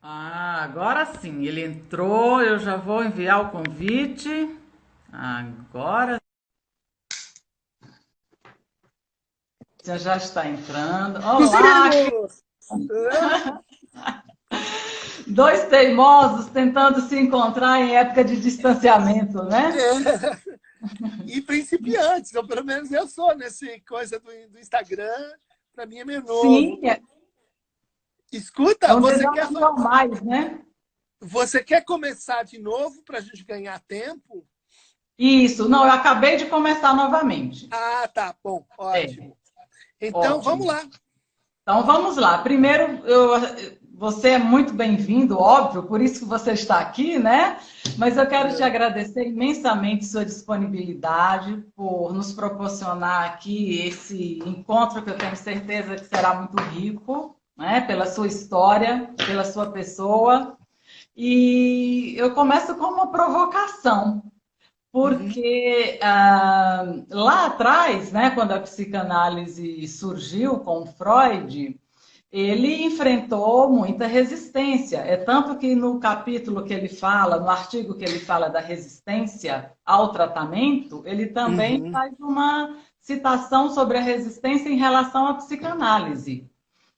Ah, agora sim, ele entrou, eu já vou enviar o convite. Agora você já está entrando. Olá, Conseguimos! Hã? dois teimosos tentando se encontrar em época de distanciamento, né? É. E principiantes, ou pelo menos eu sou nesse coisa do Instagram, para mim é meio novo. Sim, Escuta, são desafios normais, né? você quer começar de novo para a gente ganhar tempo? Isso, não, eu acabei de começar novamente. Ah, tá, bom, É, ótimo. Então, vamos ótimo. lá. Então vamos lá. Primeiro, você é muito bem-vindo, óbvio, por isso que você está aqui, né? Mas eu quero te agradecer imensamente sua disponibilidade por nos proporcionar aqui esse encontro que eu tenho certeza que será muito rico, né? Pela sua história, pela sua pessoa. E eu começo com uma provocação. Uhum, Porque lá atrás, né, quando a psicanálise surgiu com Freud, ele enfrentou muita resistência. É tanto que no capítulo que ele fala, no artigo que ele fala da resistência ao tratamento, ele também uhum, faz uma citação sobre a resistência em relação à psicanálise.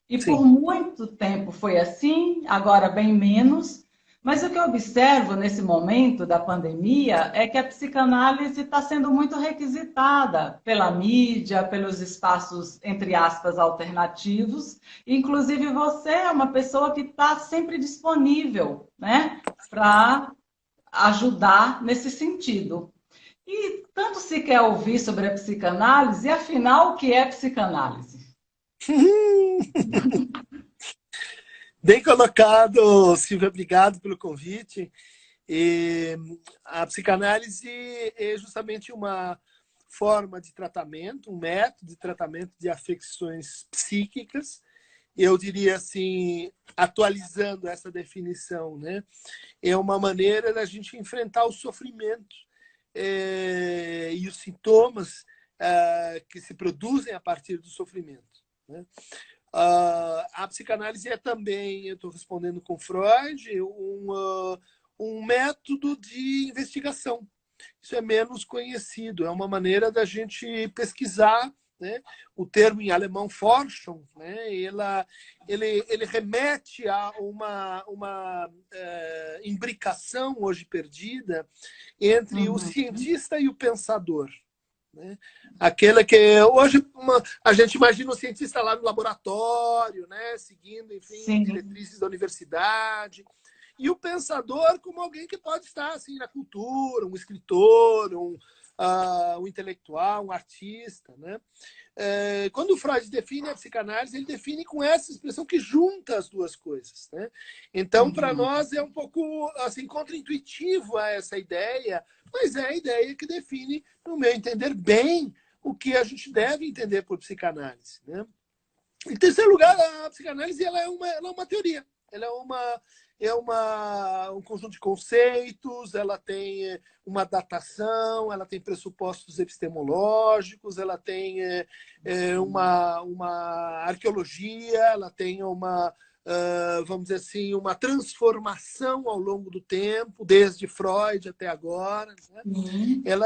E por sim. muito tempo foi assim, agora bem menos. Mas o que eu observo nesse momento da pandemia é que a psicanálise está sendo muito requisitada pela mídia, pelos espaços, entre aspas, alternativos. Inclusive, você é uma pessoa que está sempre disponível, né, para ajudar nesse sentido. E tanto se quer ouvir sobre a psicanálise, e afinal, o que é psicanálise? Bem colocado, Silvia, obrigado pelo convite. E a psicanálise é justamente uma forma de tratamento, um método de tratamento de afecções psíquicas. Eu diria assim, atualizando essa definição, né? É uma maneira da gente enfrentar o sofrimento e os sintomas que se produzem a partir do sofrimento. Né? A psicanálise é também, eu estou respondendo com Freud, um método de investigação. Isso é menos conhecido, é uma maneira da gente pesquisar, né? O termo em alemão Forschung, né? Ele remete a uma imbricação hoje perdida entre o Uhum. cientista e o pensador. Né? Aquela que hoje a gente imagina o cientista lá no laboratório, né? Seguindo, enfim, Sim. diretrizes da universidade, e o pensador como alguém que pode estar assim na cultura, um escritor, um intelectual, um artista, né? Quando o Freud define a psicanálise, ele define com essa expressão que junta as duas coisas, né? Então, para Uhum. nós é um pouco assim contra-intuitivo essa ideia, mas é a ideia que define, no meu entender, bem o que a gente deve entender por psicanálise, né? Em terceiro lugar, a psicanálise ela é uma teoria. Ela um conjunto de conceitos, ela tem uma datação, ela tem pressupostos epistemológicos, ela tem uma arqueologia, ela tem vamos dizer assim, uma transformação ao longo do tempo, desde Freud até agora. Né? Sim. É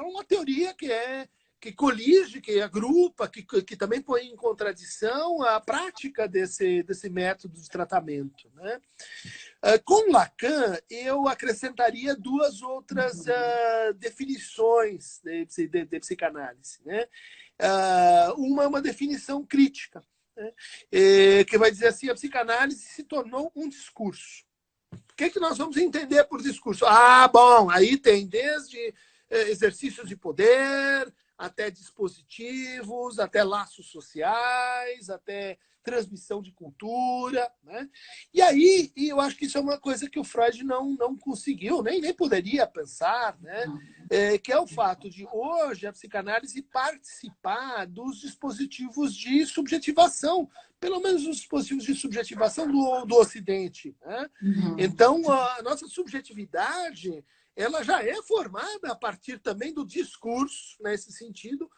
uma teoria que colige, que agrupa, que também põe em contradição a prática desse método de tratamento. Né? Com Lacan, eu acrescentaria duas outras definições de psicanálise. Né? Uma é uma definição crítica, né? Que vai dizer assim, a psicanálise se tornou um discurso. O que nós vamos entender por discurso? Ah, bom, aí tem desde exercícios de poder, até dispositivos, até laços sociais, até transmissão de cultura. Né? E eu acho que isso é uma coisa que o Freud não conseguiu, nem poderia pensar, né? Que é o fato de hoje a psicanálise participar dos dispositivos de subjetivação, pelo menos os dispositivos de subjetivação do Ocidente. Né? Uhum. Então, a nossa subjetividade ela já é formada a partir também do discurso, nesse sentido,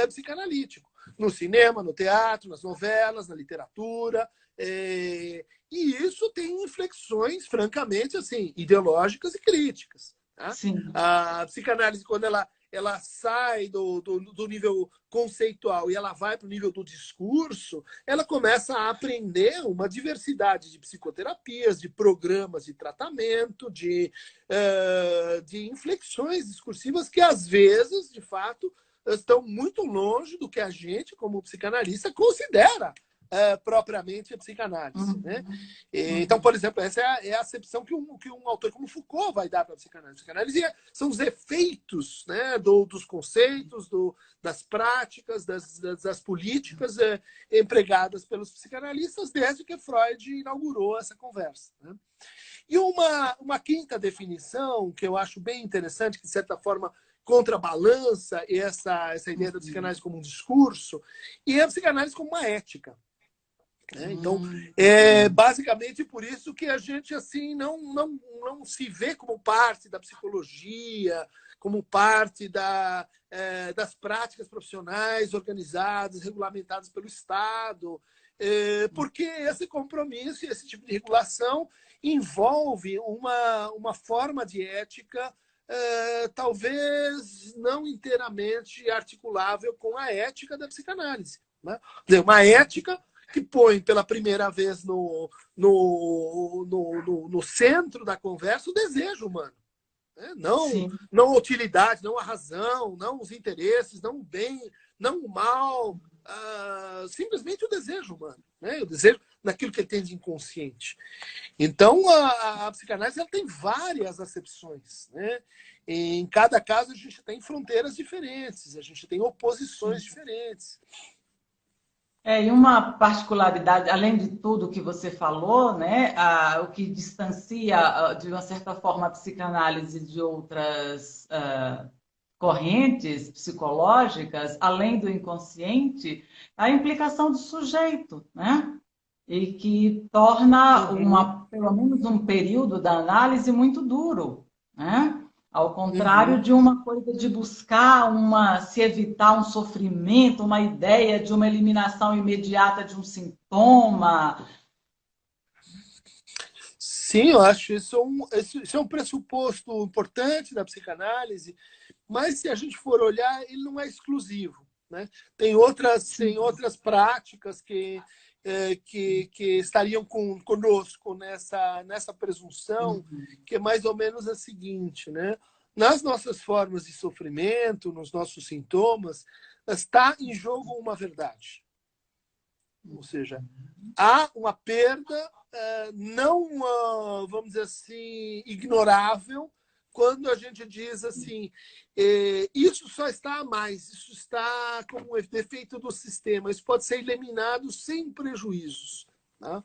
psicanalítico. No cinema, no teatro, nas novelas, na literatura. E isso tem reflexões, francamente, assim, ideológicas e críticas. Tá? Sim. A psicanálise, quando ela sai do nível conceitual e ela vai para o nível do discurso, ela começa a aprender uma diversidade de psicoterapias, de programas de tratamento, de inflexões discursivas que, às vezes, de fato, estão muito longe do que a gente, como psicanalista, considera propriamente a psicanálise. Né? Então, por exemplo, essa é a acepção que um autor como Foucault vai dar para a psicanálise. A psicanálise são os efeitos, né, dos conceitos, das práticas, das políticas empregadas pelos psicanalistas desde que Freud inaugurou essa conversa. Né? E uma quinta definição que eu acho bem interessante, que de certa forma contrabalança essa ideia da psicanálise como um discurso, e a psicanálise como uma ética. Então, é basicamente por isso que a gente assim não se vê como parte da psicologia, como parte das práticas profissionais organizadas, regulamentadas pelo Estado, porque esse compromisso, esse tipo de regulação envolve uma forma de ética talvez não inteiramente articulável com a ética da psicanálise. Né? Quer dizer, uma ética que põe pela primeira vez no centro da conversa o desejo humano. Né? Não a utilidade, não a razão, não os interesses, não o bem, não o mal, simplesmente o desejo humano. Né? O desejo naquilo que ele tem de inconsciente. Então, a psicanálise ela tem várias acepções. Né? Em cada caso, a gente tem fronteiras diferentes, a gente tem oposições diferentes. E uma particularidade, além de tudo que você falou, né, o que distancia, de uma certa forma, a psicanálise de outras correntes psicológicas, além do inconsciente, a implicação do sujeito, né? E que torna pelo menos um período da análise muito duro, né? Ao contrário de uma coisa de buscar se evitar um sofrimento, uma ideia de uma eliminação imediata de um sintoma. Sim, eu acho isso é um pressuposto importante da psicanálise, mas se a gente for olhar, ele não é exclusivo. Né? Tem outras práticas que estariam conosco nessa presunção, que é mais ou menos a seguinte, né? Nas nossas formas de sofrimento, nos nossos sintomas, está em jogo uma verdade. Ou seja, há uma perda não, vamos dizer assim, ignorável, quando a gente diz assim, isso só está a mais, isso está como um defeito do sistema, isso pode ser eliminado sem prejuízos. Né?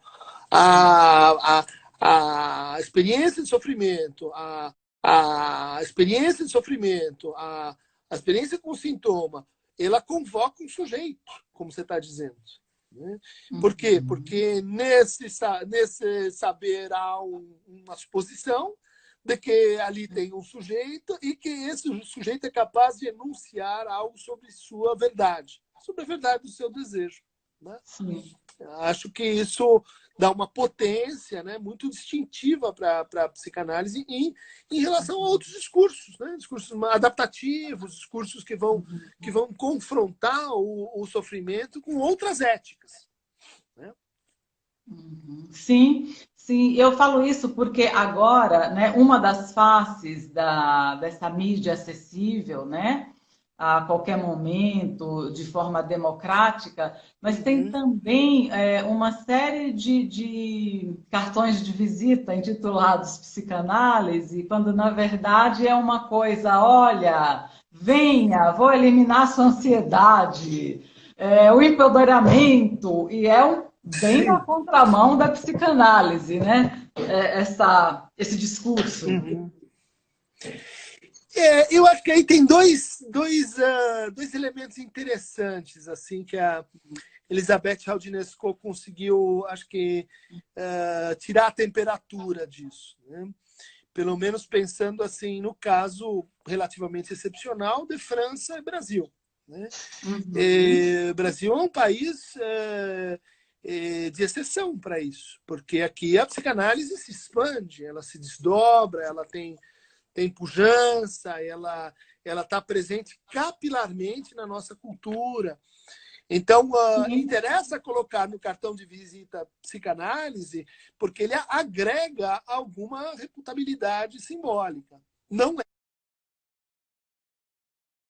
A experiência de sofrimento, a experiência de sofrimento, a experiência com sintoma, ela convoca um sujeito, como você está dizendo. Né? Por quê? Porque nesse saber há uma suposição de que ali tem um sujeito e que esse sujeito é capaz de enunciar algo sobre sua verdade, sobre a verdade do seu desejo. Né? Acho que isso dá uma potência, né, muito distintiva para a psicanálise em relação a outros discursos, né? Discursos adaptativos, discursos que vão confrontar o sofrimento com outras éticas. Né? Sim, sim, eu falo isso porque agora, né, uma das faces dessa mídia acessível, né, a qualquer momento, de forma democrática, mas tem também uma série de cartões de visita intitulados psicanálise, quando na verdade é uma coisa, olha, venha, vou eliminar sua ansiedade, o empoderamento, e bem na contramão da psicanálise, né? Esse discurso. Eu acho que aí tem dois elementos interessantes assim que a Elisabeth Rawdinesco conseguiu, acho que, tirar a temperatura disso. Né? Pelo menos pensando assim no caso relativamente excepcional de França e Brasil. Né? Brasil é um país de exceção para isso, porque aqui a psicanálise se expande, ela se desdobra, ela tem pujança, ela está presente capilarmente na nossa cultura. Então, interessa colocar no cartão de visita psicanálise, porque ele agrega alguma reputabilidade simbólica. Não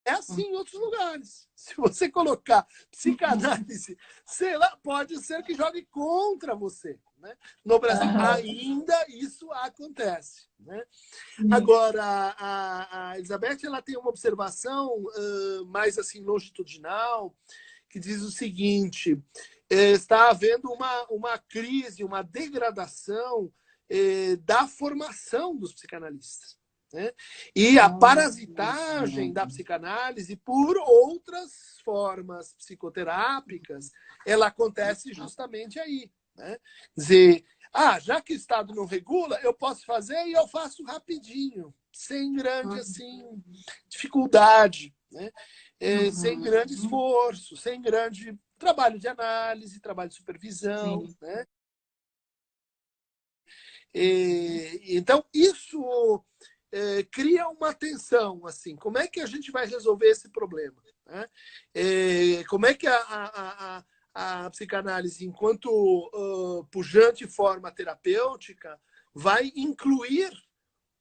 é assim em outros lugares. Se você colocar psicanálise, sei lá, pode ser que jogue contra você. Né? No Brasil, ainda isso acontece. Né? Agora, a Elizabeth ela tem uma observação mais assim longitudinal, que diz o seguinte: está havendo uma crise, uma degradação da formação dos psicanalistas. Né? E a parasitagem da psicanálise por outras formas psicoterápicas, ela acontece justamente aí. Né? Dizer, já que o Estado não regula, eu posso fazer e eu faço rapidinho, sem grande assim, dificuldade, né? Sem grande esforço, sem grande trabalho de análise, trabalho de supervisão. Né? Então, isso cria uma tensão, assim, como é que a gente vai resolver esse problema? Né? Como é que a psicanálise, enquanto pujante forma terapêutica, vai incluir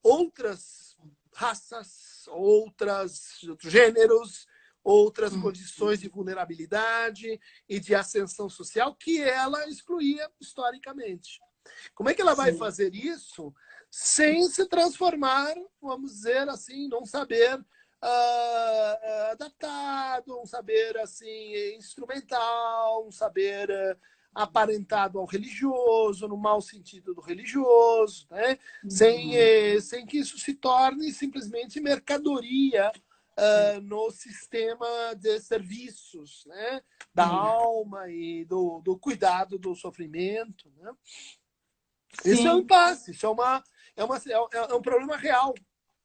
outras raças, outros gêneros, outras condições de vulnerabilidade e de ascensão social que ela excluía historicamente. Como é que ela vai fazer isso sem se transformar, vamos dizer assim, num saber adaptado, um saber assim instrumental, um saber aparentado ao religioso, no mau sentido do religioso, né? Sem que isso se torne simplesmente mercadoria no sistema de serviços, né? Da alma e do cuidado do sofrimento. Né? Isso é um impasse, isso é um problema real.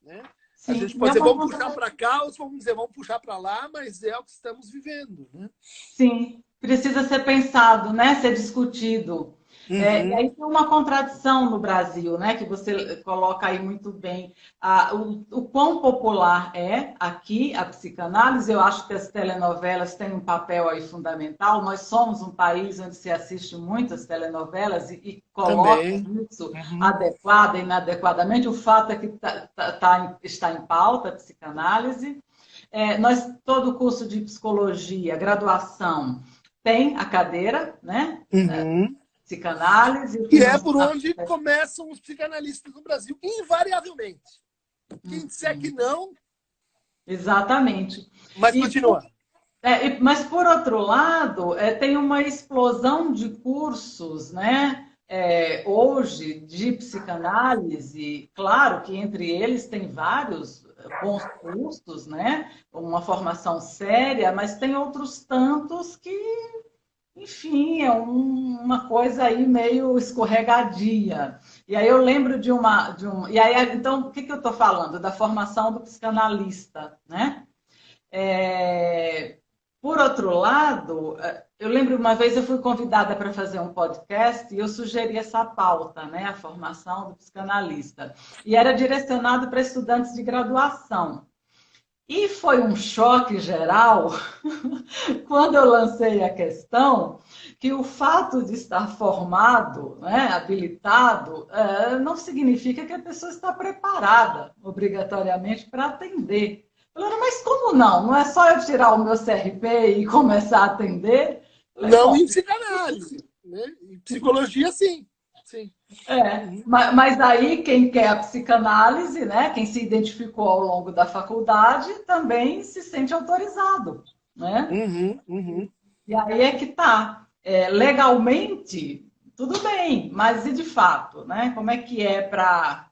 Né? A gente pode dizer, vamos puxar para cá, ou vamos dizer, vamos puxar para lá, mas é o que estamos vivendo. Né? Sim, precisa ser pensado, né? Ser discutido. E aí tem uma contradição no Brasil, né? Que você coloca aí muito bem. O quão popular é aqui a psicanálise. Eu acho que as telenovelas têm um papel aí fundamental. Nós somos um país onde se assiste muitas telenovelas e coloca isso adequada e inadequadamente. O fato é que está em pauta a psicanálise. Todo curso de psicologia, graduação, tem a cadeira, né? Psicanálise. E é por onde começam os psicanalistas no Brasil, invariavelmente. Quem disser que não... Exatamente. Mas continua. Mas, por outro lado, tem uma explosão de cursos, né? Hoje, de psicanálise. Claro que entre eles tem vários bons cursos, né? Uma formação séria, mas tem outros tantos que, enfim, é uma coisa aí meio escorregadia. E aí eu lembro de uma... E aí, então, o que eu estou falando? Da formação do psicanalista, né? Por outro lado, eu lembro uma vez eu fui convidada para fazer um podcast e eu sugeri essa pauta, né? A formação do psicanalista. E era direcionado para estudantes de graduação. E foi um choque geral quando eu lancei a questão que o fato de estar formado, né, habilitado, não significa que a pessoa está preparada, obrigatoriamente, para atender. Falaram, mas como não? Não é só eu tirar o meu CRP e começar a atender? Falei, não em psicanálise. Né? Em psicologia, sim. Sim. Mas aí quem quer a psicanálise, né, quem se identificou ao longo da faculdade, também se sente autorizado. Né? E aí é que está. Legalmente, tudo bem, mas e de fato? Né? Como é que é para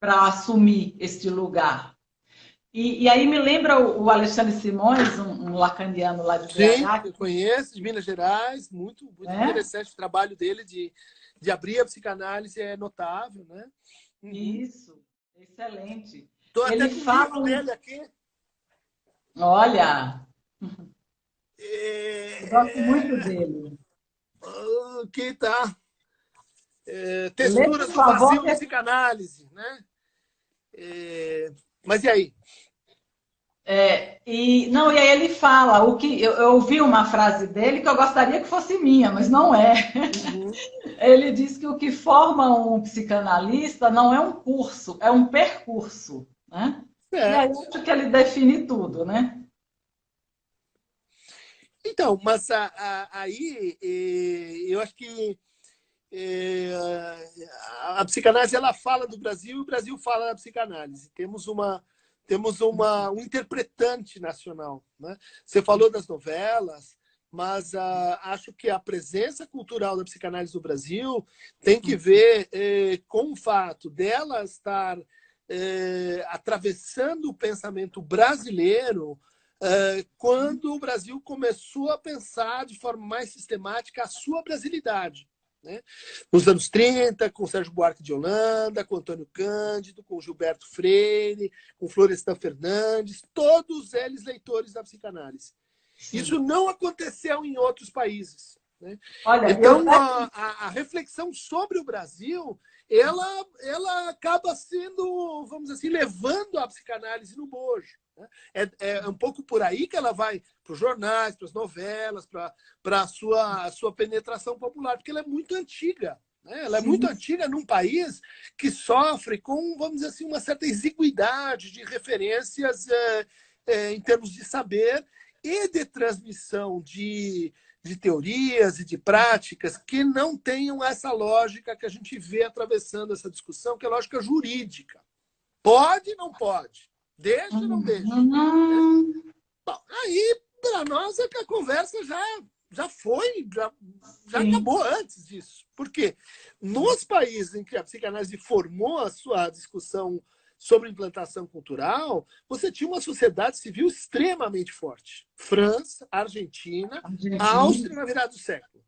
assumir este lugar? E aí me lembra o Alexandre Simões, um lacaniano lá de BH. Sim, eu conheço, de Minas Gerais, muito interessante o trabalho dele de abrir a psicanálise, é notável, né? Isso, excelente. Estou até com o livro dele aqui. Olha, gosto muito dele. que está Lê, Texturas por do Vazio favor. na Psicanálise, né? Mas e aí? Não, e aí ele fala, eu ouvi uma frase dele que eu gostaria que fosse minha, mas não é. Uhum. Ele diz que o que forma um psicanalista não é um curso, é um percurso, né? E aí eu Certo. acho que ele define tudo, né? Então, mas aí eu acho que a psicanálise ela fala do Brasil e o Brasil fala da psicanálise. Temos um interpretante nacional, né? Você falou das novelas, mas acho que a presença cultural da psicanálise no Brasil tem que ver com o fato dela estar atravessando o pensamento brasileiro quando o Brasil começou a pensar de forma mais sistemática a sua brasilidade. Né? Nos anos 30, com Sérgio Buarque de Holanda, com Antônio Cândido, com Gilberto Freire, com Florestan Fernandes, todos eles leitores da psicanálise. Sim. Isso não aconteceu em outros países. Né? Olha, então, a reflexão sobre o Brasil, ela acaba sendo, vamos dizer assim, levando a psicanálise no bojo. Né? É um pouco por aí que ela vai para os jornais, para as novelas, para a sua penetração popular, porque ela é muito antiga. Né? Ela é muito antiga num país que sofre com, vamos dizer assim, uma certa exiguidade de referências em termos de saber e de transmissão de teorias e de práticas que não tenham essa lógica que a gente vê atravessando essa discussão, que é a lógica jurídica. Pode, não pode. Deixa, não deixa. Né? Bom, aí, para nós, é que a conversa já foi, já acabou antes disso. Por quê? Nos países em que a psicanálise formou a sua discussão sobre implantação cultural, você tinha uma sociedade civil extremamente forte. França, Argentina, Áustria na virada do século.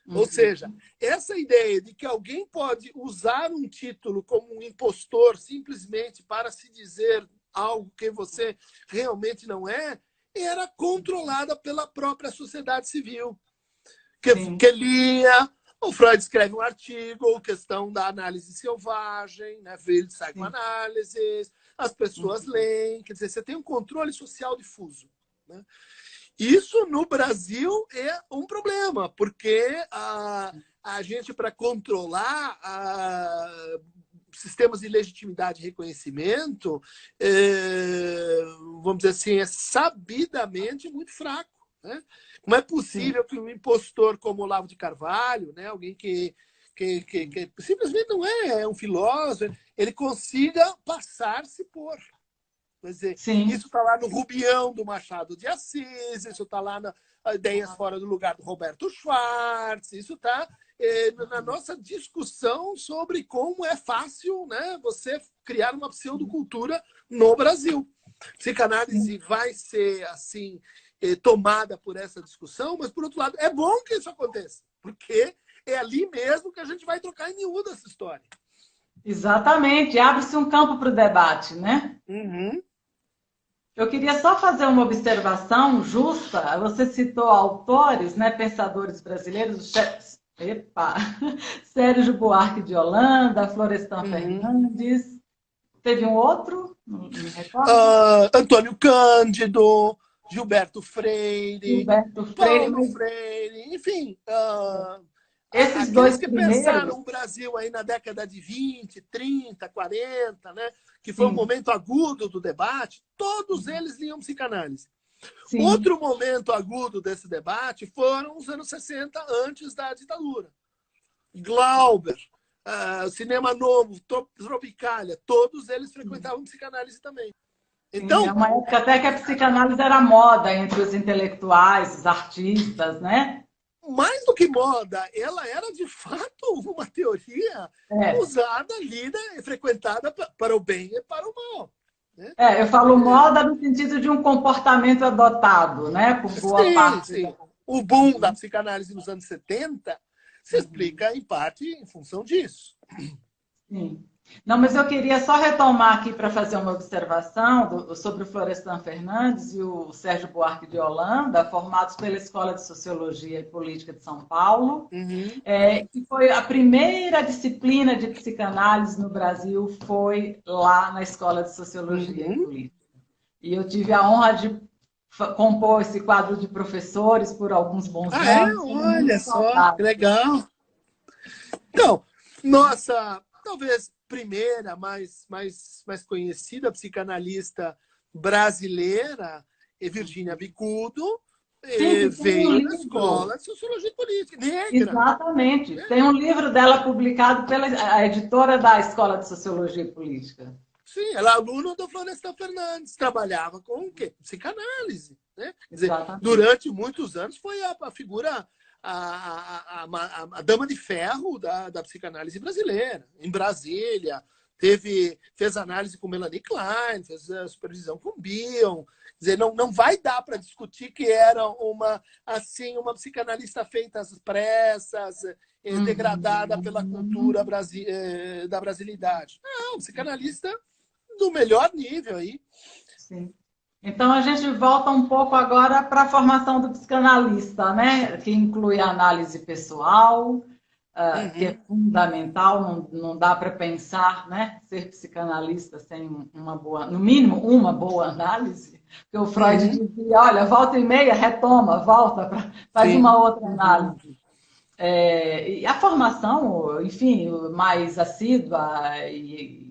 Ou seja, essa ideia de que alguém pode usar um título como um impostor simplesmente para se dizer algo que você realmente não é, era controlada pela própria sociedade civil. Que lia, o Freud escreve um artigo, questão da análise selvagem, né? Veio de psychoanálises, as pessoas leem, quer dizer, você tem um controle social difuso. Né? Isso no Brasil é um problema, porque a gente, para controlar sistemas de legitimidade e reconhecimento, vamos dizer assim, é sabidamente muito fraco. Né? Como é possível que um impostor como Olavo de Carvalho, né, alguém que simplesmente não é um filósofo, ele consiga passar-se por... Quer dizer, isso está lá no Rubião do Machado de Assis, isso está lá na Ideias Fora do Lugar do Roberto Schwartz, isso está na nossa discussão sobre como é fácil, né, você criar uma pseudocultura no Brasil. Psicanálise vai ser assim tomada por essa discussão, mas, por outro lado, é bom que isso aconteça, porque é ali mesmo que a gente vai trocar em miúdo essa história. Exatamente, abre-se um campo para o debate, né? Eu queria só fazer uma observação justa. Você citou autores, né, pensadores brasileiros, Sérgio Buarque de Holanda, Florestan Fernandes. Teve um outro? Não me recordo. Antônio Cândido, Gilberto Freire, Paulo mas... Freire, enfim. Esses dois que primeiros... pensaram o Brasil aí na década de 20, 30, 40, né, que foi um momento agudo do debate, todos eles liam psicanálise. Outro momento agudo desse debate foram os anos 60, antes da ditadura. Glauber, Cinema Novo, Tropicália, todos eles frequentavam psicanálise também. Então, é uma época até que a psicanálise era moda entre os intelectuais, os artistas, né? Mais do que moda, ela era de fato uma teoria usada, lida e frequentada para o bem e para o mal. Né? Eu falo moda no sentido de um comportamento adotado, né? Por boa parte. Sim. O boom da psicanálise nos anos 70 se explica, em parte, em função disso. Sim. Não, mas eu queria só retomar aqui para fazer uma observação sobre o Florestan Fernandes e o Sérgio Buarque de Holanda, formados pela Escola de Sociologia e Política de São Paulo, Uhum, que foi a primeira disciplina de psicanálise no Brasil, foi lá na Escola de Sociologia e uhum. Política. E eu tive a honra de compor esse quadro de professores por alguns bons Ah, é? anos, tenho muita Olha só, que saudade. legal. Então, nossa, talvez primeira, mais conhecida psicanalista brasileira é Virginia Bicudo, Sim, que tem um veio da livro. Escola de Sociologia Política, negra. Exatamente. Né? Tem um livro dela publicado pela a editora da Escola de Sociologia e Política. Sim, ela é aluna do Florestan Fernandes, trabalhava com o quê? Psicanálise. Né? Quer dizer, Exatamente. durante muitos anos foi a figura, a dama de ferro da psicanálise brasileira. Em Brasília, fez análise com Melanie Klein, fez a supervisão com Bion. Quer dizer, não vai dar para discutir que era uma psicanalista feita às pressas, degradada pela cultura Uhum. da brasilidade. Não, psicanalista do melhor nível aí. Sim. Então a gente volta um pouco agora para a formação do psicanalista, né? Que inclui a análise pessoal, que é Uhum, fundamental, não dá para pensar, né? Ser psicanalista sem uma boa, no mínimo, uma boa análise. Porque o Freud uhum, dizia, olha, volta e meia, retoma, volta, faz sim. uma outra Uhum, análise. E a formação, enfim, mais assídua e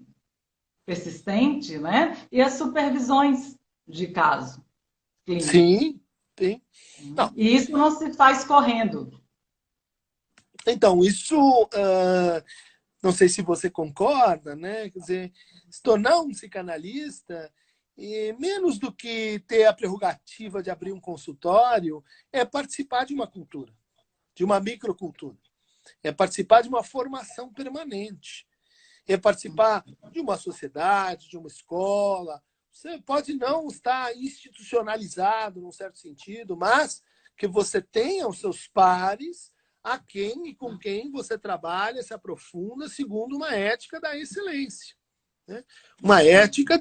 persistente, né? E as supervisões de caso clínico. sim, sim. Não, E isso não se faz correndo. então, isso, não sei se você concorda, né? Quer dizer, se tornar um psicanalista, e menos do que ter a prerrogativa de abrir um consultório, é participar de uma cultura, de uma microcultura. É participar de uma formação permanente. É participar de uma sociedade, de uma escola. Você pode não estar institucionalizado, num certo sentido, mas que você tenha os seus pares a quem e com quem você trabalha, se aprofunda, segundo uma ética da excelência. Né? Uma ética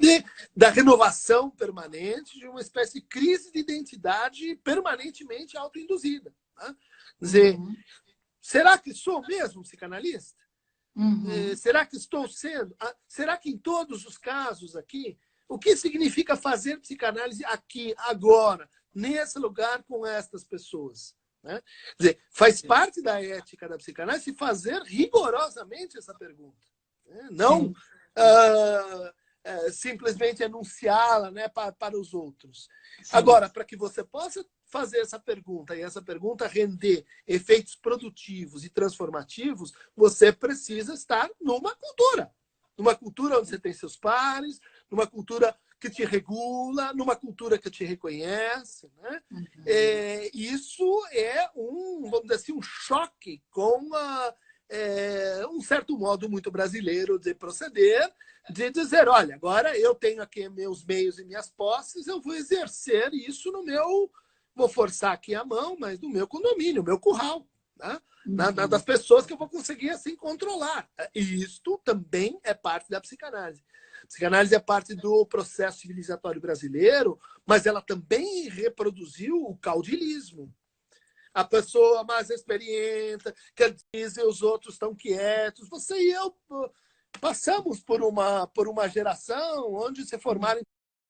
da renovação permanente, de uma espécie de crise de identidade permanentemente autoinduzida. Né? Quer dizer, Uhum, será que sou mesmo psicanalista? uhum. Será que estou sendo? Será que em todos os casos aqui, o que significa fazer psicanálise aqui, agora, nesse lugar, com estas pessoas? Né? Quer dizer, faz parte da ética da psicanálise fazer rigorosamente essa pergunta. Né? Não Sim, simplesmente enunciá-la, né, para os outros. sim. Agora, para que você possa fazer essa pergunta e essa pergunta render efeitos produtivos e transformativos, você precisa estar numa cultura. Numa cultura onde você tem seus pares, numa cultura que te regula, numa cultura que te reconhece. Né? Uhum. Isso é vamos dizer assim, um choque com um certo modo muito brasileiro de proceder, de dizer, olha, agora eu tenho aqui meus meios e minhas posses, eu vou exercer isso vou forçar aqui a mão, mas no meu condomínio, no meu curral, né? Das Uhum. pessoas que eu vou conseguir assim controlar. E isto também é parte da psicanálise. A psicanálise é parte do processo civilizatório brasileiro, mas ela também reproduziu o caudilismo. A pessoa mais experiente, quer dizer, os outros estão quietos. Você e eu passamos por uma geração onde se formar em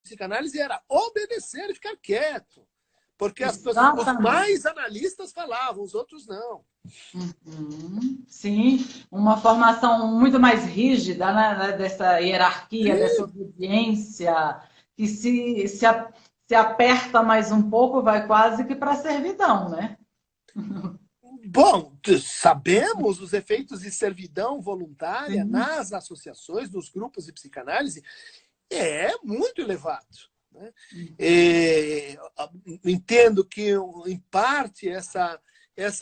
psicanálise era obedecer e ficar quieto. Porque os Exatamente. mais analistas falavam, os outros não. Uhum. Sim, uma formação muito mais rígida, né, dessa hierarquia, dessa Sim. obediência, que se aperta mais um pouco, vai quase que para a servidão, né? Bom, sabemos os efeitos de servidão voluntária Sim. nas associações, nos grupos de psicanálise, é muito elevado. Né? Uhum. É, entendo que, em parte, essa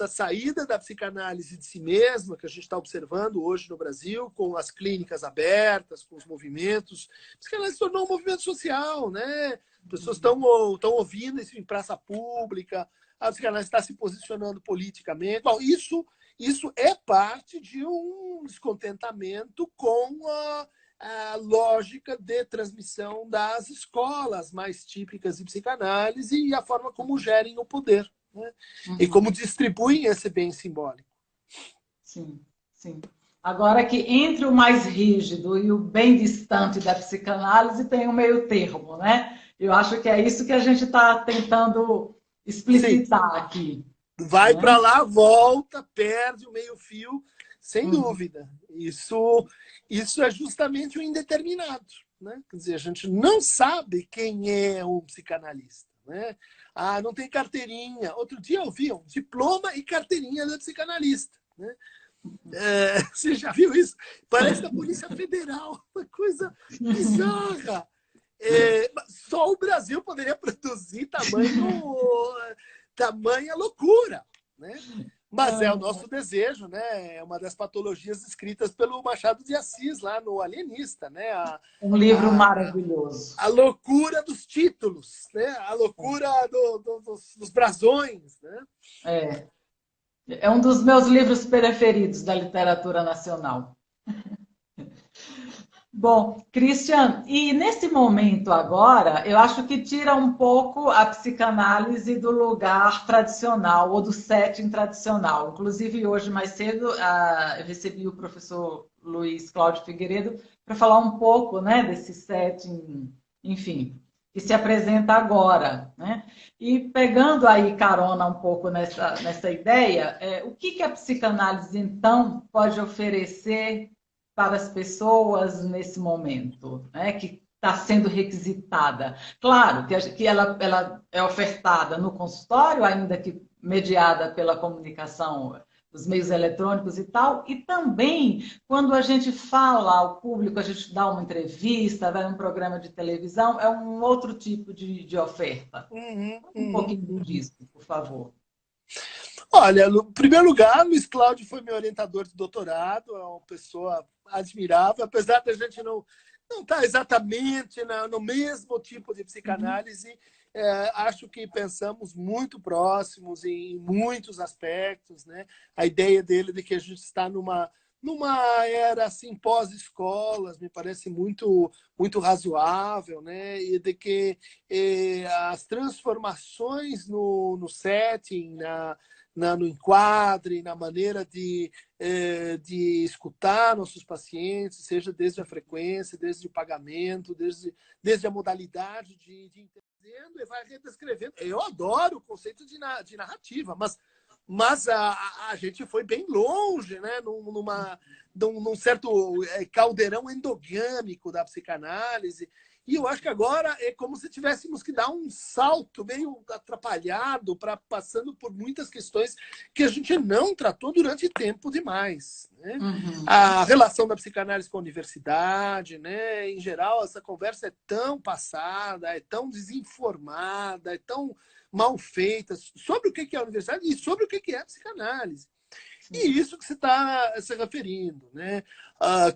saída da psicanálise de si mesma, que a gente está observando hoje no Brasil, com as clínicas abertas, com os movimentos, a psicanálise se tornou um movimento social, né? As pessoas estão ouvindo isso em praça pública, a psicanálise está se posicionando politicamente. Bom, isso isso é parte de um descontentamento com a lógica de transmissão das escolas mais típicas de psicanálise e a forma como gerem o poder, né? E como distribuem esse bem simbólico. Sim, sim. Agora que entre o mais rígido e o bem distante da psicanálise tem um meio termo, né? Eu acho que é isso que a gente está tentando explicitar Sim. Aqui. Vai Né? para lá, volta, perde o meio-fio, sem dúvida. Isso é justamente o indeterminado, né? Quer dizer, a gente não sabe quem é um psicanalista, né? Ah, não tem carteirinha. Outro dia eu vi um diploma e carteirinha da psicanalista, né? Você já viu isso? Parece da Polícia Federal, uma coisa bizarra. Só o Brasil poderia produzir tamanha loucura, né? Mas é o nosso desejo, né? É uma das patologias descritas pelo Machado de Assis lá no Alienista, né? Um livro maravilhoso. A loucura dos títulos, né? A loucura dos brasões, né? É um dos meus livros preferidos da literatura nacional. Bom, Christian, e nesse momento agora, eu acho que tira um pouco a psicanálise do lugar tradicional ou do setting tradicional. Inclusive, hoje mais cedo, eu recebi o professor Luiz Cláudio Figueiredo para falar um pouco, né, desse setting, enfim, que se apresenta agora, né? E pegando aí carona um pouco nessa ideia, o que a psicanálise, então, pode oferecer para as pessoas nesse momento, né, que está sendo requisitada. Claro que ela é ofertada no consultório, ainda que mediada pela comunicação, os meios eletrônicos e tal, e também quando a gente fala ao público, a gente dá uma entrevista, vai num programa de televisão, é um outro tipo de oferta. Um pouquinho disso, por favor. Olha, no primeiro lugar, Luiz Cláudio foi meu orientador de doutorado, é uma pessoa admirável, apesar da gente não estar exatamente no mesmo tipo de psicanálise, acho que pensamos muito próximos em muitos aspectos, né? A ideia dele de que a gente está numa era assim pós-escolas me parece muito razoável, né? E de que as transformações no setting, no enquadre, na maneira de escutar nossos pacientes, seja desde a frequência, desde o pagamento, desde a modalidade de entendendo e vai redescrevendo. Eu adoro o conceito de narrativa, mas a gente foi bem longe, né? Num certo caldeirão endogâmico da psicanálise. E eu acho que agora é como se tivéssemos que dar um salto meio atrapalhado, passando por muitas questões que a gente não tratou durante tempo demais, né? A relação da psicanálise com a universidade, né? Em geral, essa conversa é tão passada, é tão desinformada, é tão mal feita sobre o que é a universidade e sobre o que é a psicanálise. E isso que você está se referindo, né?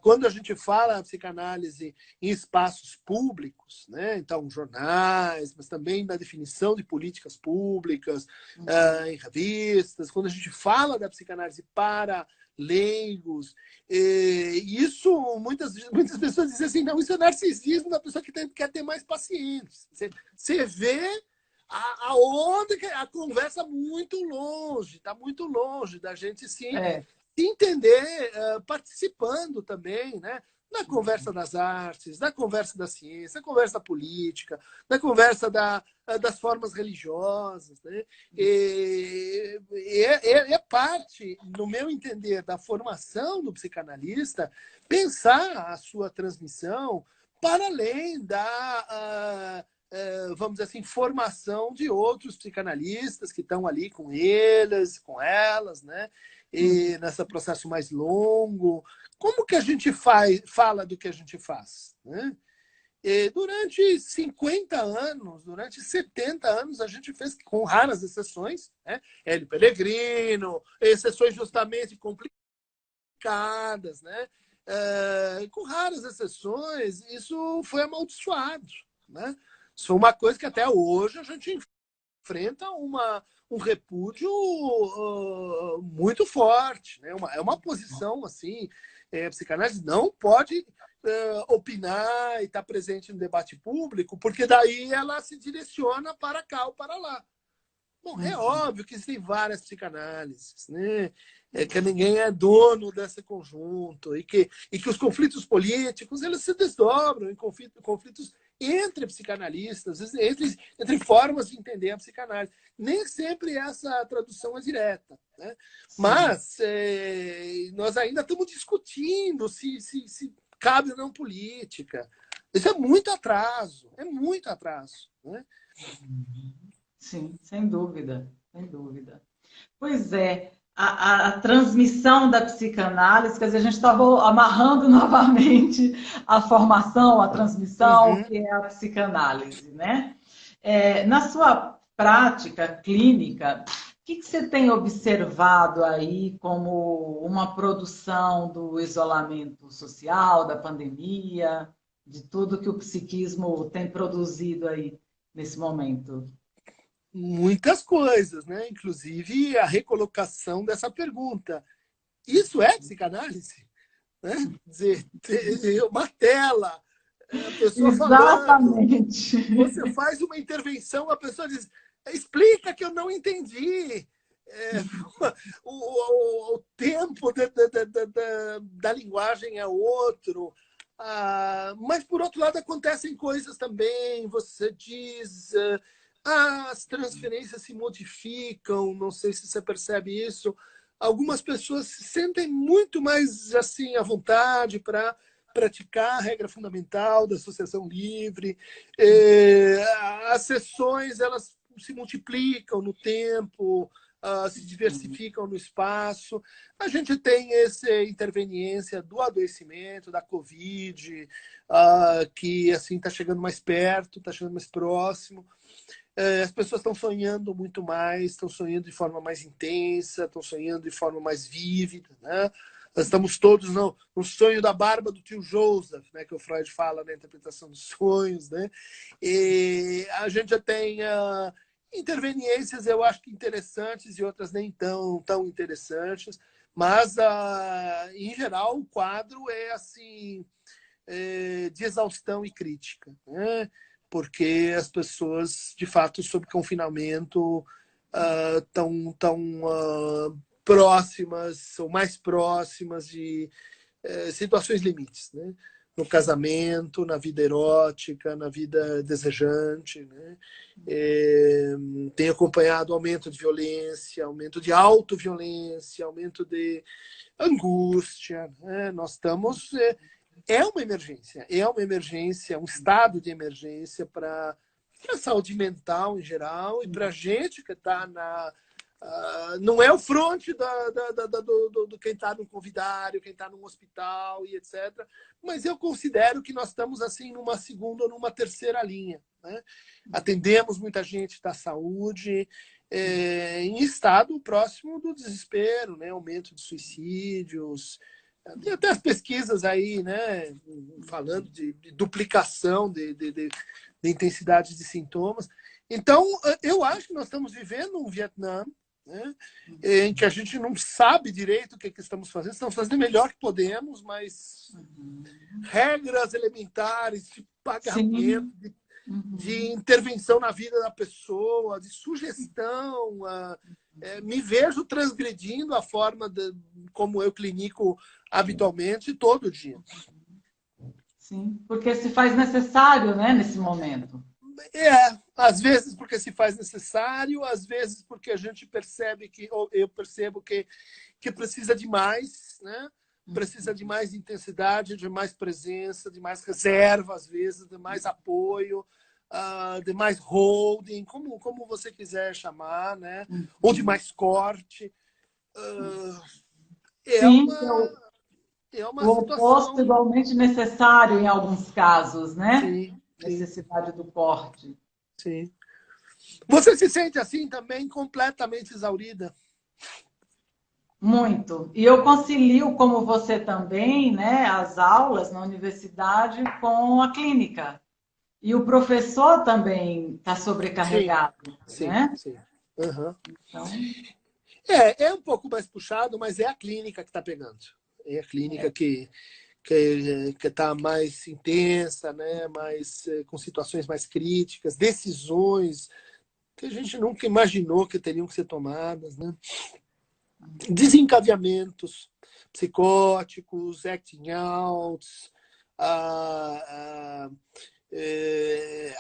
Quando a gente fala psicanálise em espaços públicos, né? Então, jornais, mas também na definição de políticas públicas, em revistas, quando a gente fala da psicanálise para leigos, isso muitas pessoas dizem assim, não, isso é narcisismo da pessoa que quer ter mais pacientes. Você vê aonde a conversa está muito longe da gente se entender participando também, né? Na conversa das artes, na conversa da ciência, na conversa política, na conversa das formas religiosas, né? É parte, no meu entender, da formação do psicanalista pensar a sua transmissão para além vamos dizer assim, formação de outros psicanalistas que estão ali com eles, com elas, né? E nesse processo mais longo. Como que a gente fala do que a gente faz, né? E durante 50 anos, durante 70 anos, a gente fez, com raras exceções, né? Hélio Pellegrino, exceções justamente complicadas, né? Com raras exceções, isso foi amaldiçoado, né? Isso é uma coisa que até hoje a gente enfrenta um repúdio muito forte, né? É uma posição assim, a psicanálise não pode opinar e estar presente no debate público, porque daí ela se direciona para cá ou para lá. Bom, é óbvio que existem várias psicanálises, né? Que ninguém é dono desse conjunto e que os conflitos políticos eles se desdobram em conflitos entre psicanalistas, entre formas de entender a psicanálise. Nem sempre essa tradução é direta, né? Mas nós ainda estamos discutindo se cabe ou não política. Isso é muito atraso, né? Sim, sem dúvida, sem dúvida. Pois é, a transmissão da psicanálise, quer dizer, a gente estava amarrando novamente a formação, a transmissão, que é a psicanálise, né? Na sua prática clínica, o que você tem observado aí como uma produção do isolamento social, da pandemia, de tudo que o psiquismo tem produzido aí nesse momento? Muitas coisas, né? Inclusive a recolocação dessa pergunta. Isso é psicanálise? Né? Dizer, uma tela, a pessoa Exatamente. falando, você faz uma intervenção, a pessoa diz, explica que eu não entendi. O tempo da linguagem é outro. Mas, por outro lado, acontecem coisas também. Você diz... as transferências se modificam, não sei se você percebe isso. Algumas pessoas se sentem muito mais assim à vontade para praticar a regra fundamental da associação livre. As sessões elas se multiplicam no tempo, se diversificam no espaço. A gente tem essa interveniência do adoecimento, da Covid, que assim está chegando mais perto, está chegando mais próximo. As pessoas estão sonhando muito mais, estão sonhando de forma mais intensa, estão sonhando de forma mais vívida, né? Nós estamos todos no sonho da barba do tio Joseph, né, que o Freud fala na interpretação dos sonhos, né? E a gente já tem interveniências, eu acho que interessantes e outras nem tão interessantes, mas em geral o quadro é assim de exaustão e crítica, né? Porque as pessoas, de fato, sob confinamento, estão próximas ou mais próximas de situações limites, né? No casamento, na vida erótica, na vida desejante, né? Tem acompanhado aumento de violência, aumento de autoviolência, aumento de angústia, né? Nós estamos... É uma emergência, um estado de emergência para a saúde mental em geral e para a gente que está na... não é o fronte do quem está no convidário, quem está no hospital e etc. Mas eu considero que nós estamos assim numa segunda ou numa terceira linha, né? Atendemos muita gente da saúde em estado próximo do desespero, né? Aumento de suicídios. Tem até as pesquisas aí, né, falando de duplicação de intensidade de sintomas. Então, eu acho que nós estamos vivendo um Vietnã, né, em que a gente não sabe direito o que estamos fazendo. Estamos fazendo o melhor que podemos, mas regras elementares de pagamento, de intervenção na vida da pessoa, de sugestão... me vejo transgredindo a forma como eu clinico habitualmente todo dia. Sim, porque se faz necessário, né, nesse momento. Às vezes porque se faz necessário, às vezes porque a gente percebe ou eu percebo que precisa de mais, né? Precisa de mais intensidade, de mais presença, de mais reserva, às vezes, de mais apoio, de mais holding, como você quiser chamar, né? Ou de mais corte. Sim, é uma o situação... oposto igualmente necessário em alguns casos, né? Sim. Necessidade do corte. Sim. Você se sente assim também completamente exaurida? Muito. E eu concilio, como você também, né, as aulas na universidade com a clínica. E o professor também está sobrecarregado, sim, né? Sim. Uhum. Então, É um pouco mais puxado, mas é a clínica que está pegando. É a clínica que está mais intensa, né? Mais, com situações mais críticas, decisões que a gente nunca imaginou que teriam que ser tomadas, né? Desencadeamentos psicóticos, acting outs,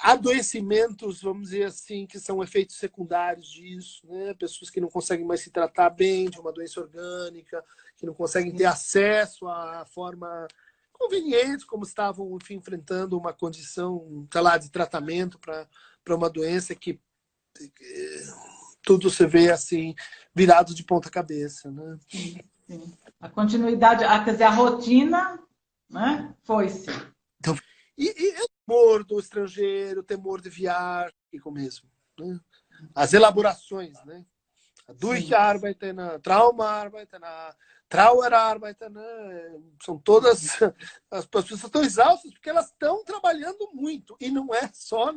adoecimentos, vamos dizer assim, que são efeitos secundários disso, né? Pessoas que não conseguem mais se tratar bem de uma doença orgânica, que não conseguem ter acesso à forma conveniente, como estavam, enfim, enfrentando uma condição, sei lá, de tratamento para uma doença que tudo se vê assim, virado de ponta cabeça, né? sim, sim. A continuidade, quer dizer, a rotina, né, foi-se. Então, e o temor do estrangeiro, o temor de viagem, mesmo, né? As elaborações, né? Durcharbeiten, Traumarbeiten, Trauerarbeiten, né? São todas, as pessoas estão exaustas porque elas estão trabalhando muito, e não é só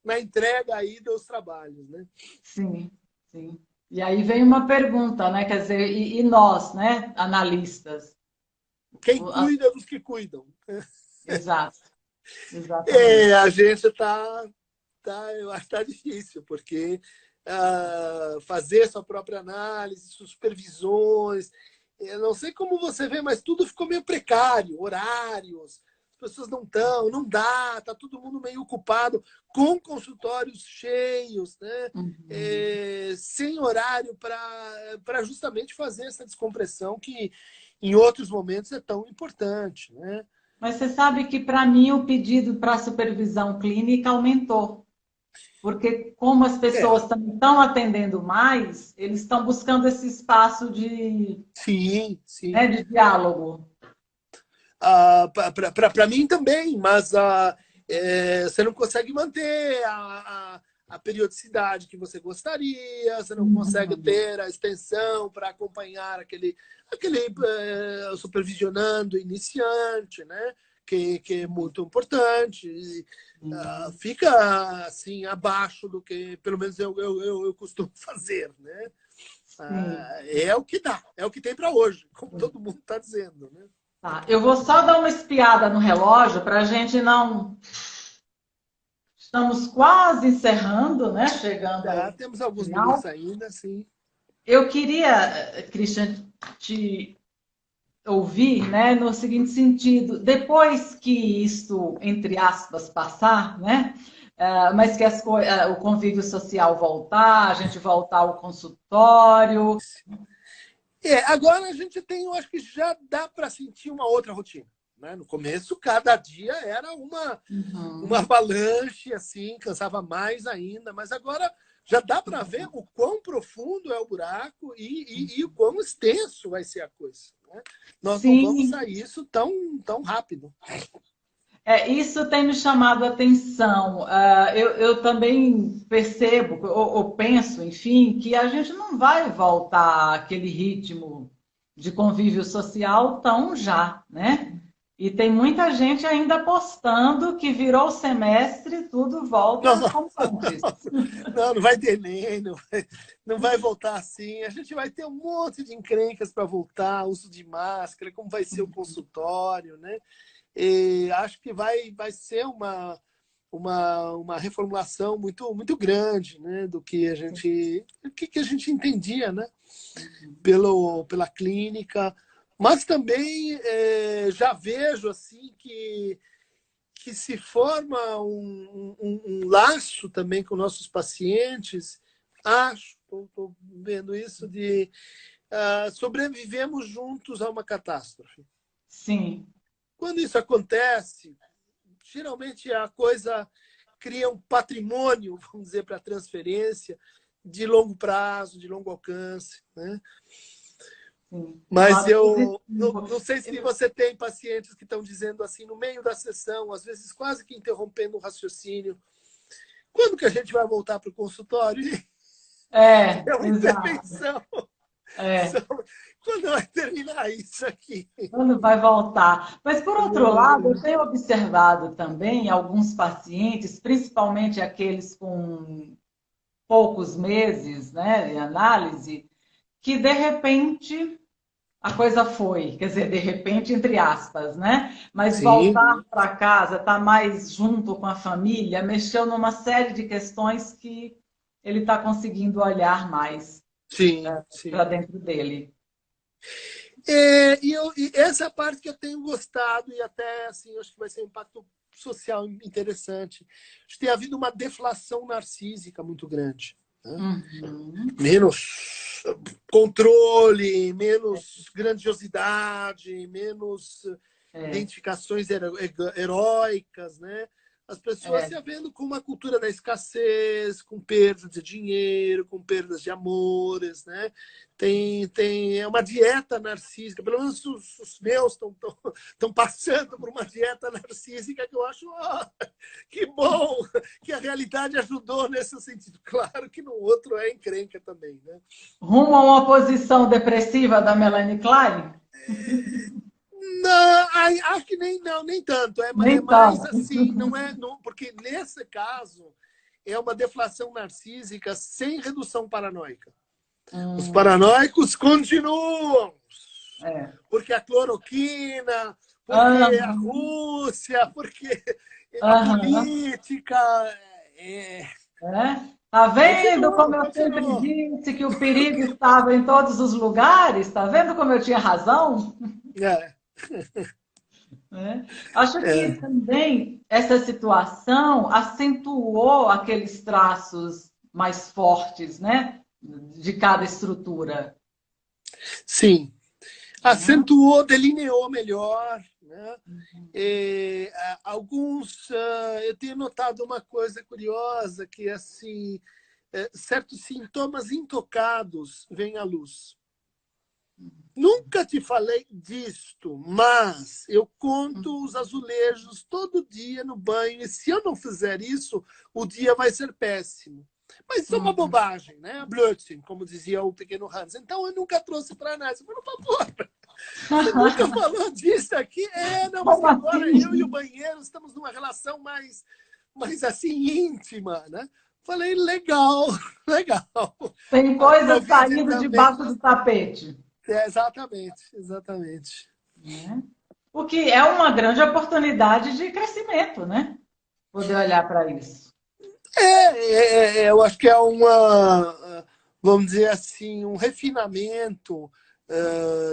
na entrega aí dos trabalhos, né? Sim, sim. E aí vem uma pergunta, né? Quer dizer, e nós, né, analistas? Quem cuida dos que cuidam. Exato, exatamente. A gente eu acho que está difícil, porque fazer sua própria análise, supervisões, eu não sei como você vê, mas tudo ficou meio precário, horários, as pessoas não dá, está todo mundo meio ocupado, com consultórios cheios, né? Sem horário para justamente fazer essa descompressão que em outros momentos é tão importante, né? Mas você sabe que, para mim, o pedido para supervisão clínica aumentou. Porque, como as pessoas também estão atendendo mais, eles estão buscando esse espaço sim, sim. né, de diálogo. Para mim também, mas você não consegue manter a periodicidade que você gostaria, você não consegue ter a extensão para acompanhar aquele supervisionando iniciante, né? Que é muito importante. Fica assim abaixo do que, pelo menos eu costumo fazer, né? É o que dá, é o que tem para hoje, como todo mundo está dizendo, né? Tá, eu vou só dar uma espiada no relógio para a gente não. Estamos quase encerrando, né? Chegando ao Temos alguns minutos final. ainda, sim. Eu queria, Christian, te ouvir, né, no seguinte sentido: depois que isto, entre aspas, passar, né, mas que o convívio social voltar, a gente voltar ao consultório. Agora a gente tem, eu acho que já dá para sentir uma outra rotina, né? No começo, cada dia era uma avalanche, assim, cansava mais ainda, mas agora já dá para ver o quão profundo é o buraco e o quão extenso vai ser a coisa, né? Nós não vamos sair isso tão rápido. Isso tem me chamado a atenção. Eu também percebo, ou penso, enfim, que a gente não vai voltar àquele ritmo de convívio social tão já, né? E tem muita gente ainda apostando que virou o semestre, tudo volta como antes. Não vai ter nem, não vai voltar assim. A gente vai ter um monte de encrencas para voltar, uso de máscara, como vai ser o consultório, né? E acho que vai ser uma reformulação muito grande, né, do que a gente entendia, né, pela clínica, mas também já vejo assim que se forma um laço também com nossos pacientes. Estou vendo isso de sobrevivemos juntos a uma catástrofe. Sim. Quando isso acontece, geralmente a coisa cria um patrimônio, vamos dizer, para transferência de longo prazo, de longo alcance, né? Sim. Mas eu não sei se você tem pacientes que estão dizendo assim, no meio da sessão, às vezes quase que interrompendo o raciocínio: quando que a gente vai voltar para o consultório? É uma intervenção. Quando vai terminar isso aqui? Quando vai voltar? Mas, por outro lado, eu tenho observado também alguns pacientes, principalmente aqueles com poucos meses, né, de análise, que de repente a coisa foi, quer dizer, de repente, entre aspas, né? Mas Sim, voltar para casa, estar mais junto com a família, mexeu numa série de questões que ele está conseguindo olhar mais sim, para sim. dentro dele. E essa é a parte que eu tenho gostado e até, assim, acho que vai ser um impacto social interessante. Acho que tem havido uma deflação narcísica muito grande, né? Uhum. Menos controle, menos grandiosidade, menos É, identificações heróicas, né? As pessoas é. se havendo com uma cultura da escassez, com perda de dinheiro, com perdas de amores, né? É uma dieta narcísica, pelo menos os meus estão passando por uma dieta narcísica que eu acho, que bom, que a realidade ajudou nesse sentido. Claro que no outro é encrenca também, né? Rumo a uma posição depressiva da Melanie Klein? Não, acho que nem tanto. É Nem mais tanto. assim, não é, não, porque nesse caso é uma deflação narcísica sem redução paranoica. Os Hum, paranoicos continuam, é. porque a cloroquina, porque a Aham, Rússia, porque a aham. política. É, É. Tá vendo como continuam, eu sempre continuam. disse que o perigo estava em todos os lugares? Tá vendo como eu tinha razão? É, É. Acho que é. também essa situação acentuou aqueles traços mais fortes, né, de cada estrutura. Sim, Né? acentuou, delineou melhor, né? Alguns, eu tenho notado uma coisa curiosa, que assim, certos sintomas intocados vêm à luz. Nunca te falei disto, mas eu conto os azulejos todo dia no banho, e se eu não fizer isso, o dia vai ser péssimo. Mas isso é uma Uhum. bobagem, né? Blödsinn, como dizia o pequeno Hans. Então eu nunca trouxe para análise. Por favor, você nunca falou disso aqui? Não, mas Como que agora eu e o assim? banheiro estamos numa relação mais assim íntima, né? Falei, legal, legal. Tem A coisas Covid saindo também. debaixo do tapete. Exatamente, exatamente. Né? O que é uma grande oportunidade de crescimento, né? Poder olhar para isso. Eu acho que é uma, vamos dizer assim, um refinamento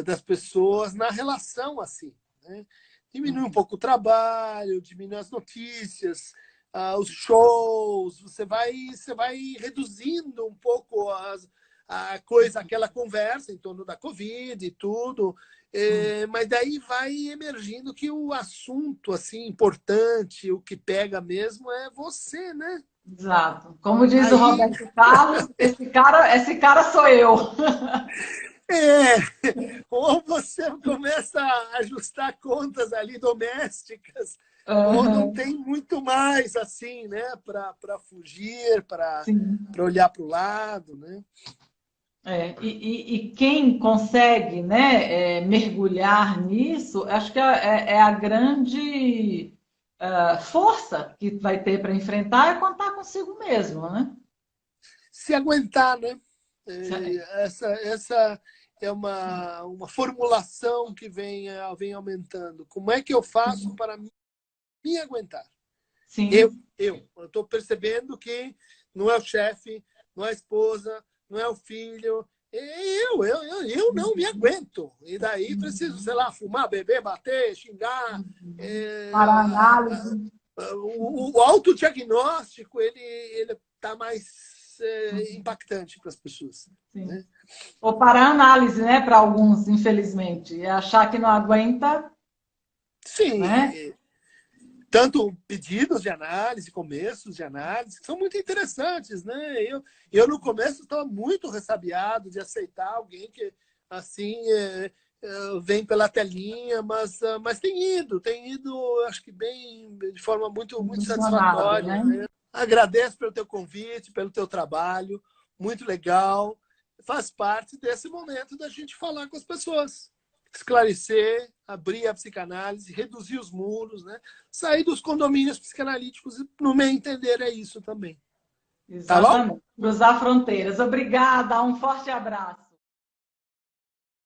das pessoas na relação assim, né? Diminui um pouco o trabalho, diminui as notícias, os shows, você vai reduzindo um pouco a coisa, aquela conversa em torno da Covid e tudo, mas daí vai emergindo que o assunto assim importante, o que pega mesmo é você, né? Exato. Como diz o Aí, Roberto Carlos, esse cara sou eu. ou você começa a ajustar contas ali domésticas, ou não Uhum. tem muito mais assim, né, para fugir, para Sim. olhar para o lado, né? E quem consegue, né, mergulhar nisso, acho que é a grande força que vai ter para enfrentar é contar consigo mesmo, né? Se aguentar, né? Essa é uma formulação que vem aumentando. Como é que eu faço Sim. para me aguentar? Eu, Sim. eu estou percebendo que não é o chefe, não é a esposa, não é o filho. Eu não me aguento. E daí preciso, sei lá, fumar, beber, bater, xingar. Para É, análise. o autodiagnóstico ele está mais impactante para as pessoas. Sim. Né? Ou para análise, né, para alguns, infelizmente. É achar que não aguenta, Sim, né? tanto pedidos de análise, começos de análise, que são muito interessantes, né? Eu no começo estava muito ressabiado de aceitar alguém que assim vem pela telinha, mas tem ido, acho que bem, de forma muito Funcionado, satisfatória, né? né? Agradeço pelo teu convite, pelo teu trabalho, muito legal. Faz parte desse momento da gente falar com as pessoas, esclarecer, abrir a psicanálise, reduzir os muros, né? Sair dos condomínios psicanalíticos, no meu entender, é isso também. Tá bom? Exatamente. Cruzar fronteiras. Obrigada, um forte abraço.